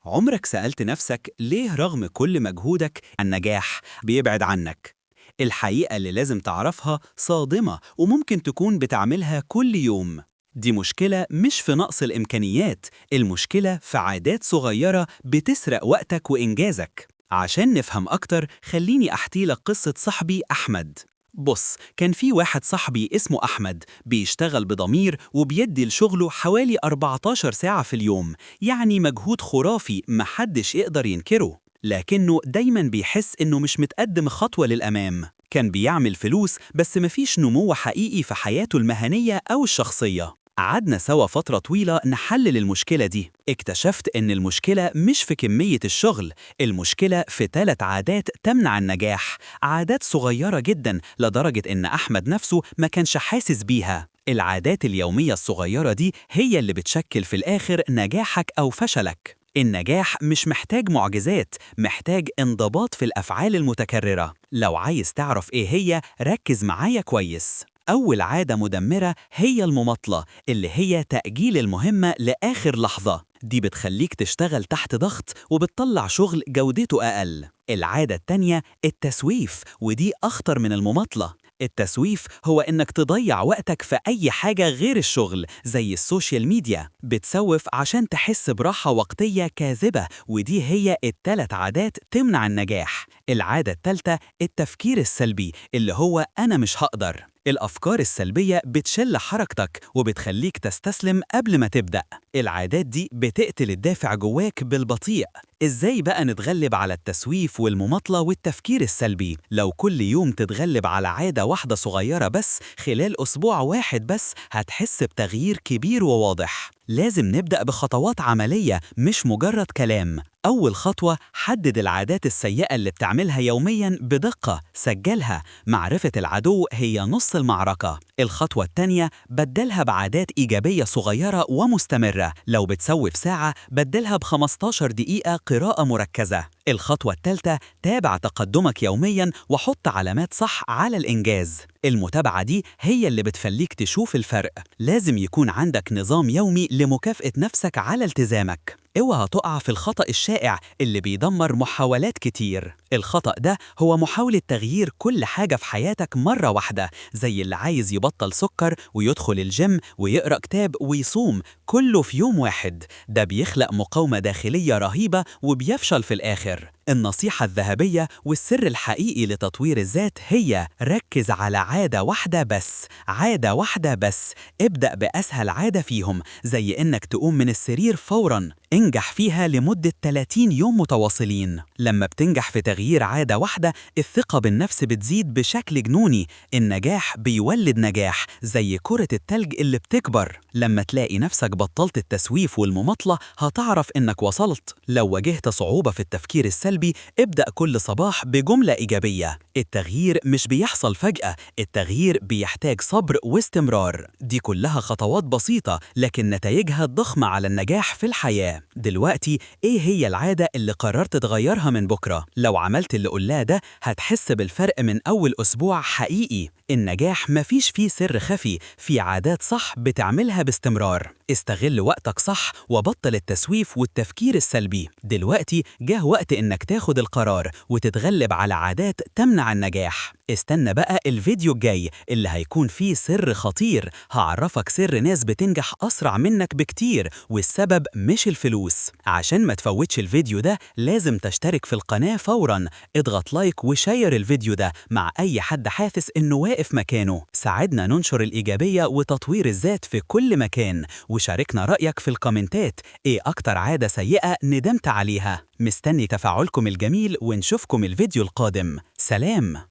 عمرك سألت نفسك ليه رغم كل مجهودك النجاح بيبعد عنك؟ الحقيقة اللي لازم تعرفها صادمة وممكن تكون بتعملها كل يوم. دي مشكلة مش في نقص الإمكانيات، المشكلة في عادات صغيرة بتسرق وقتك وإنجازك. عشان نفهم أكتر خليني أحكي لك قصة صاحبي أحمد. بص، كان في واحد صاحبي اسمه أحمد بيشتغل بضمير وبيدي لشغله حوالي 14 ساعة في اليوم، يعني مجهود خرافي محدش يقدر ينكره. لكنه دايما بيحس إنه مش متقدم خطوة للأمام. كان بيعمل فلوس بس مفيش نمو حقيقي في حياته المهنية أو الشخصية. قعدنا سوا فترة طويلة نحلل المشكلة دي. اكتشفت إن المشكلة مش في كمية الشغل، المشكلة في 3 عادات تمنع النجاح. عادات صغيرة جدا لدرجة إن أحمد نفسه ما كانش حاسس بيها. العادات اليومية الصغيرة دي هي اللي بتشكل في الآخر نجاحك أو فشلك. النجاح مش محتاج معجزات، محتاج انضباط في الأفعال المتكررة. لو عايز تعرف إيه هي، ركز معايا كويس. أول عادة مدمرة هي المماطلة، اللي هي تأجيل المهمة لآخر لحظة. دي بتخليك تشتغل تحت ضغط وبتطلع شغل جودته أقل. العادة التانية التسويف، ودي أخطر من المماطلة. التسويف هو إنك تضيع وقتك في أي حاجة غير الشغل زي السوشيال ميديا. بتسوف عشان تحس براحة وقتية كاذبة، ودي هي ال3 عادات تمنع النجاح. العادة التالتة التفكير السلبي، اللي هو أنا مش هقدر. الأفكار السلبية بتشل حركتك وبتخليك تستسلم قبل ما تبدأ. العادات دي بتقتل الدافع جواك بالبطيء. إزاي بقى نتغلب على التسويف والمماطلة والتفكير السلبي؟ لو كل يوم تتغلب على عادة واحدة صغيرة بس خلال أسبوع واحد بس، هتحس بتغيير كبير وواضح. لازم نبدأ بخطوات عملية مش مجرد كلام. أول خطوة، حدد العادات السيئة اللي بتعملها يومياً بدقة، سجلها. معرفة العدو هي نص المعركة. الخطوة التانية، بدلها بعادات إيجابية صغيرة ومستمرة. لو بتسوف ساعة، بدلها ب15 دقيقة قراءة مركزة. الخطوة التالتة، تابع تقدمك يومياً وحط علامات صح على الإنجاز. المتابعة دي هي اللي بتخليك تشوف الفرق. لازم يكون عندك نظام يومي لمكافأة نفسك على التزامك. اوعى تقع في الخطأ الشائع اللي بيدمر محاولات كتير. الخطأ ده هو محاولة تغيير كل حاجة في حياتك مرة واحدة، زي اللي عايز يبطل سكر ويدخل الجيم ويقرأ كتاب ويصوم كله في يوم واحد. ده بيخلق مقاومة داخلية رهيبة وبيفشل في الآخر. النصيحة الذهبية والسر الحقيقي لتطوير الذات هي ركز على عادة واحدة بس. عادة واحدة بس. ابدأ بأسهل عادة فيهم، زي إنك تقوم من السرير فوراً. انجح فيها لمدة 30 يوم متواصلين. لما بتنجح في تغيير عادة واحدة، الثقة بالنفس بتزيد بشكل جنوني. النجاح بيولد نجاح زي كرة التلج اللي بتكبر. لما تلاقي نفسك بطلت التسويف والمماطلة، هتعرف إنك وصلت. لو واجهت صعوبة في التفكير السلبي، ابدأ كل صباح بجملة إيجابية. التغيير مش بيحصل فجأة، التغيير بيحتاج صبر واستمرار. دي كلها خطوات بسيطة لكن نتائجها ضخمة على النجاح في الحياة. دلوقتي إيه هي العادة اللي قررت تغيرها من بكرة؟ لو عملت اللي قلناه ده، هتحس بالفرق من أول أسبوع حقيقي. النجاح مفيش فيه سر خفي، في عادات صح بتعملها باستمرار. استغل وقتك صح وبطل التسويف والتفكير السلبي. دلوقتي جه وقت إنك تاخد القرار وتتغلب على عادات تمنع النجاح. استنى بقى الفيديو الجاي اللي هيكون فيه سر خطير. هعرفك سر ناس بتنجح أسرع منك بكتير، والسبب مش الفلوس. عشان ما تفوتش الفيديو ده، لازم تشترك في القناة فوراً. اضغط لايك وشير الفيديو ده مع أي حد حاسس إنه واقف مكانه. ساعدنا ننشر الإيجابية وتطوير الذات في كل مكان. وشاركنا رأيك في الكومنتات. إيه أكتر عادة سيئة ندمت عليها؟ مستني تفاعلكم الجميل ونشوفكم الفيديو القادم. سلام.